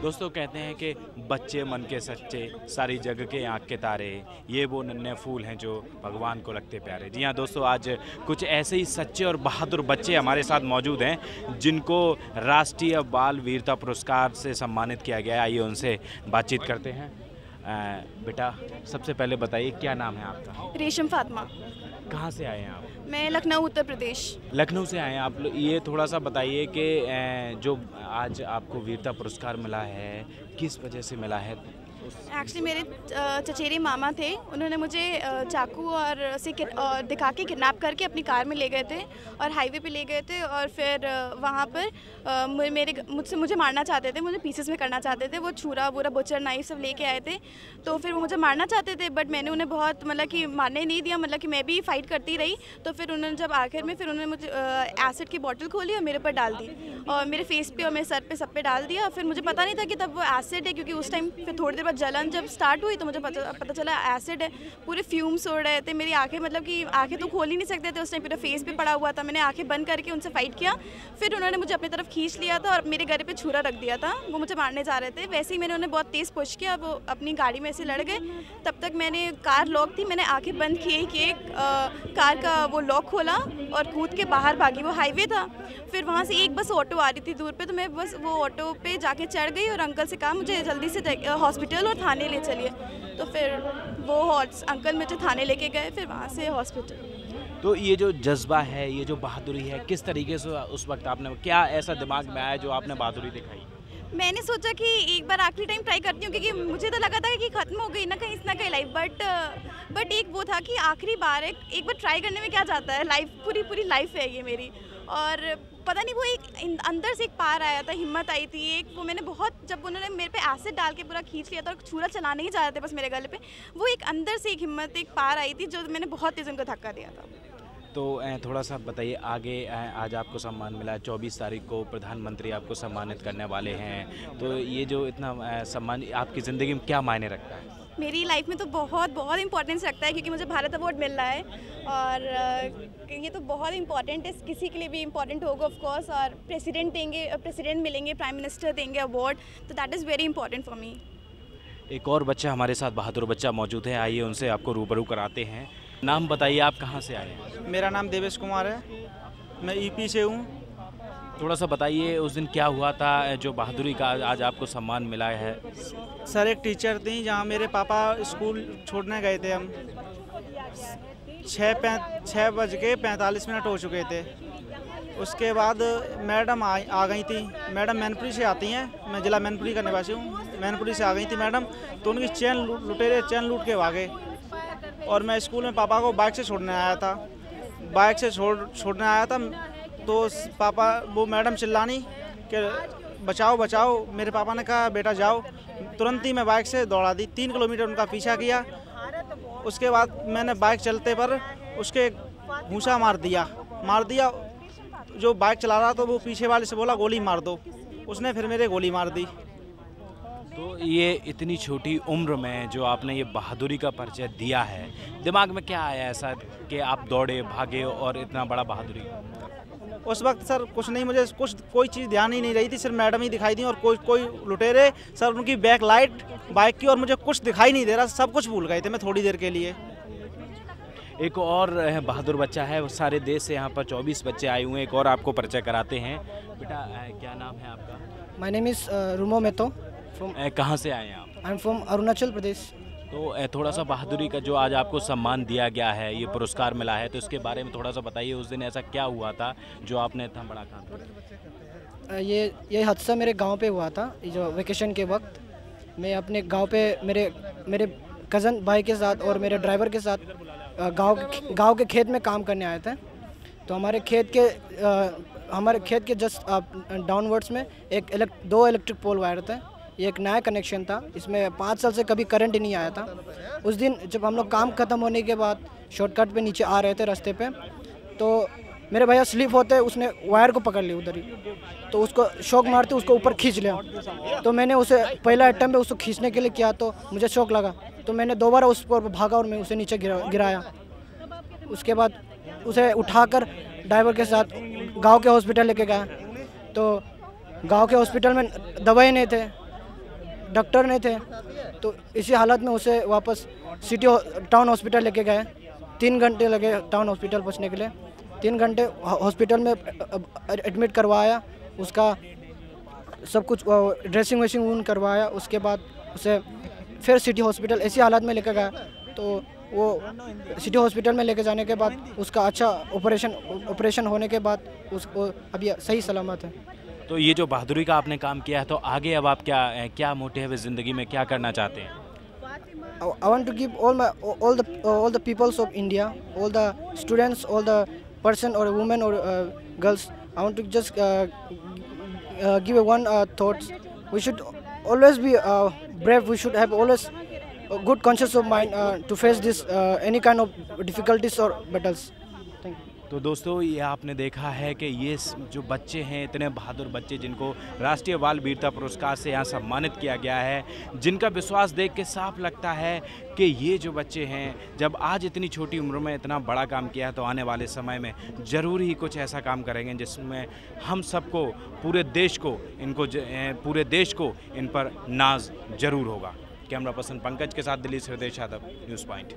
दोस्तों कहते हैं कि बच्चे मन के सच्चे, सारी जग के आँख के तारे, ये वो नन्हे फूल हैं जो भगवान को लगते प्यारे। जी हाँ दोस्तों, आज कुछ ऐसे ही सच्चे और बहादुर बच्चे हमारे साथ मौजूद हैं जिनको राष्ट्रीय बाल वीरता पुरस्कार से सम्मानित किया गया है। आइए उनसे बातचीत करते हैं। बेटा, सबसे पहले बताइए क्या नाम है आपका? रेशम फातिमा। कहाँ से आए हैं आप? मैं लखनऊ, उत्तर प्रदेश। लखनऊ से आए हैं आप। ये थोड़ा सा बताइए कि जो आज आपको वीरता पुरस्कार मिला है, किस वजह से मिला है? एक्चुअली मेरे चचेरे मामा थे, उन्होंने मुझे चाकू और से दिखा के किडनैप करके अपनी कार में ले गए थे और हाईवे पे ले गए थे और फिर वहाँ पर मुझे मारना चाहते थे, मुझे पीसेस में करना चाहते थे। वो छुरा वूरा बुचर नाइफ सब लेके आए थे, तो फिर वो मुझे मारना चाहते थे, बट मैंने उन्हें बहुत मतलब कि मारने नहीं दिया, मतलब कि मैं भी फाइट करती रही। तो फिर उन्होंने जब आखिर में फिर उन्होंने मुझे एसिड की बोतल खोली और मेरे ऊपर डाल दी और मेरे फेस पे और मेरे सर पे सब पे डाल दिया। फिर मुझे पता नहीं था कि तब वो एसिड है, क्योंकि उस टाइम फिर थोड़ी देर बाद जलन जब स्टार्ट हुई तो मुझे पता चला एसिड है। पूरे फ्यूम्स उड़ रहे थे, मेरी आंखें मतलब कि आंखें तो खोल ही नहीं सकते थे उस टाइम, पूरा फेस पे पड़ा हुआ था। मैंने आंखें बंद करके उनसे फाइट किया, फिर उन्होंने मुझे अपनी तरफ खींच लिया था और मेरे गले पे छुरा रख दिया था। वो मुझे मारने जा रहे थे, वैसे ही मैंने उन्हें बहुत तेज़ पुश किया, वो अपनी गाड़ी में से लड़ गए। तब तक मैंने कार लॉक थी, मैंने आँखें बंद किए कार का वो लॉक खोला और कूद के बाहर भागी। वो हाईवे था, फिर वहाँ से एक बस ऑटो आ रही थी दूर पे, तो मैं बस वो ऑटो पे जाके चढ़ गई और अंकल से कहा मुझे जल्दी से हॉस्पिटल और थाने ले चलिए। तो फिर वो अंकल मुझे थाने लेके गए, फिर वहाँ से हॉस्पिटल। तो ये जो जज्बा है, ये जो बहादुरी है, किस तरीके से उस वक्त आपने, क्या ऐसा दिमाग में आया जो आपने बहादुरी दिखाई? मैंने सोचा कि एक बार आखिरी टाइम ट्राई करती हूँ, क्योंकि मुझे तो लगा था कि ख़त्म हो गई ना कहीं लाइफ, बट एक वो था कि आखिरी बार एक बार ट्राई करने में क्या जाता है, लाइफ पूरी लाइफ है ये मेरी। और पता नहीं वो एक अंदर से एक पार आया था, हिम्मत आई थी एक, वो मैंने बहुत, जब उन्होंने मेरे पे एसिड डाल के पूरा खींच लिया था और छुरा चलाने ही जा रहे थे बस मेरे गले पे, वो एक अंदर से एक हिम्मत, एक पार आई थी जो मैंने बहुत तेज़ उनको धक्का दिया था। तो थोड़ा सा बताइए आगे। आज आपको सम्मान मिला, 24 तारीख को प्रधानमंत्री आपको सम्मानित करने वाले हैं, तो ये जो इतना सम्मान आपकी ज़िंदगी में क्या मायने रखता है? मेरी लाइफ में तो बहुत इंपॉर्टेंस रखता है, क्योंकि मुझे भारत अवार्ड मिल रहा है और ये तो बहुत इंपॉर्टेंट है, किसी के लिए भी इंपॉर्टेंट होगा ऑफ कोर्स। और प्रेसिडेंट मिलेंगे, प्राइम मिनिस्टर देंगे अवार्ड, तो that is very important for me. एक और बच्चा हमारे साथ, बहादुर बच्चा मौजूद है, आइए उनसे आपको रूबरू कराते हैं। नाम बताइए, आप कहाँ से आए हैं? मेरा नाम देवेश कुमार है, मैं ईपी से हूँ। थोड़ा सा बताइए उस दिन क्या हुआ था जो बहादुरी का आज आपको सम्मान मिला है? सर एक टीचर थी जहाँ मेरे पापा स्कूल छोड़ने गए थे, हम 6:45 हो चुके थे। उसके बाद मैडम आ गई थी, मैडम मैनपुरी से आती हैं, मैं ज़िला मैनपुरी का निवासी हूँ। मैनपुरी से आ गई थी मैडम, तो उनकी चेन लूट के भागे और मैं स्कूल में पापा को बाइक से छोड़ने आया था। छोड़ने आया था तो पापा, वो मैडम चिल्लानी कि बचाओ बचाओ। मेरे पापा ने कहा बेटा जाओ, तुरंत ही मैं बाइक से दौड़ा दी, 3 किलोमीटर उनका पीछा किया। उसके बाद मैंने बाइक चलते पर उसके घूंसा मार दिया। जो बाइक चला रहा तो वो पीछे वाले से बोला गोली मार दो, उसने फिर मेरे गोली मार दी। तो ये इतनी छोटी उम्र में जो आपने ये बहादुरी का परिचय दिया है, दिमाग में क्या आया ऐसा कि आप दौड़े भागे और इतना बड़ा बहादुरी? उस वक्त सर कुछ नहीं, मुझे कोई चीज़ ध्यान ही नहीं रही थी, सिर्फ मैडम ही दिखाई दी और कोई लुटेरे सर, उनकी बैक लाइट बाइक की, और मुझे कुछ दिखाई नहीं दे रहा, सब कुछ भूल गए थे मैं थोड़ी देर के लिए। एक और बहादुर बच्चा है, वो सारे देश से यहाँ पर 24 बच्चे आए हुए हैं, एक और आपको परिचय कराते हैं। बेटा, क्या नाम है आपका? My name is रुमो मेतो। कहाँ से आए हैं आप? I am from Arunachal Pradesh. तो थोड़ा सा बहादुरी का जो आज आपको सम्मान दिया गया है, ये पुरस्कार मिला है, तो इसके बारे में थोड़ा सा बताइए। उस दिन ऐसा क्या हुआ था जो आपने इतना बड़ा काम किया? ये हादसा मेरे गांव पे हुआ था, जो वेकेशन के वक्त मैं अपने गांव पे मेरे कज़न भाई के साथ और मेरे ड्राइवर के साथ गांव के खेत में काम करने आए थे। तो हमारे खेत के जस्ट डाउनवर्ड्स में 2 इलेक्ट्रिक पोल वायर थे। ये एक नया कनेक्शन था, इसमें 5 साल से कभी करंट ही नहीं आया था। उस दिन जब हम लोग काम ख़त्म होने के बाद शॉर्टकट पे नीचे आ रहे थे रास्ते पे, तो मेरे भैया स्लिप होते उसने वायर को पकड़ लिया उधर ही, तो उसको शॉक मारते उसको ऊपर खींच लिया। तो मैंने उसे पहला अटेम्प्ट पे उसको खींचने के लिए किया, तो मुझे शॉक लगा, तो मैंने दोबारा उस पर भागा और मैं उसे नीचे गिराया। उसके बाद उसे उठाकर ड्राइवर के साथ गांव के हॉस्पिटल लेके गया, तो गांव के हॉस्पिटल में दवाई नहीं थे, डॉक्टर नहीं थे, तो इसी हालत में उसे वापस सिटी टाउन हॉस्पिटल लेके गए। 3 घंटे लगे टाउन हॉस्पिटल पहुंचने के लिए। 3 घंटे हॉस्पिटल में एडमिट करवाया, उसका सब कुछ ड्रेसिंग वेसिंग वून करवाया। उसके बाद उसे फिर सिटी हॉस्पिटल ऐसी हालत में लेकर गया, तो वो सिटी हॉस्पिटल में लेके जाने के बाद उसका अच्छा ऑपरेशन होने के बाद उसको अभी सही सलामत है। तो ये जो बहादुरी का आपने काम किया है, तो आगे अब आप क्या मोटिव है ज़िंदगी में, क्या करना चाहते हैं? I want to give all the peoples of India, all the students, all the person or women or girls. I want to just give one thoughts. We should always be brave. We should have always a good conscience of mind to face this any kind of difficulties or battles. Thank you. तो दोस्तों, ये आपने देखा है कि ये जो बच्चे हैं, इतने बहादुर बच्चे जिनको राष्ट्रीय बाल वीरता पुरस्कार से यहाँ सम्मानित किया गया है, जिनका विश्वास देख के साफ लगता है कि ये जो बच्चे हैं, जब आज इतनी छोटी उम्र में इतना बड़ा काम किया है, तो आने वाले समय में ज़रूर ही कुछ ऐसा काम करेंगे जिसमें हम सबको, पूरे देश को इन पर नाज ज़रूर होगा। कैमरा पर्सन पंकज के साथ दिल्ली से हृदय यादव, न्यूज़ पॉइंट।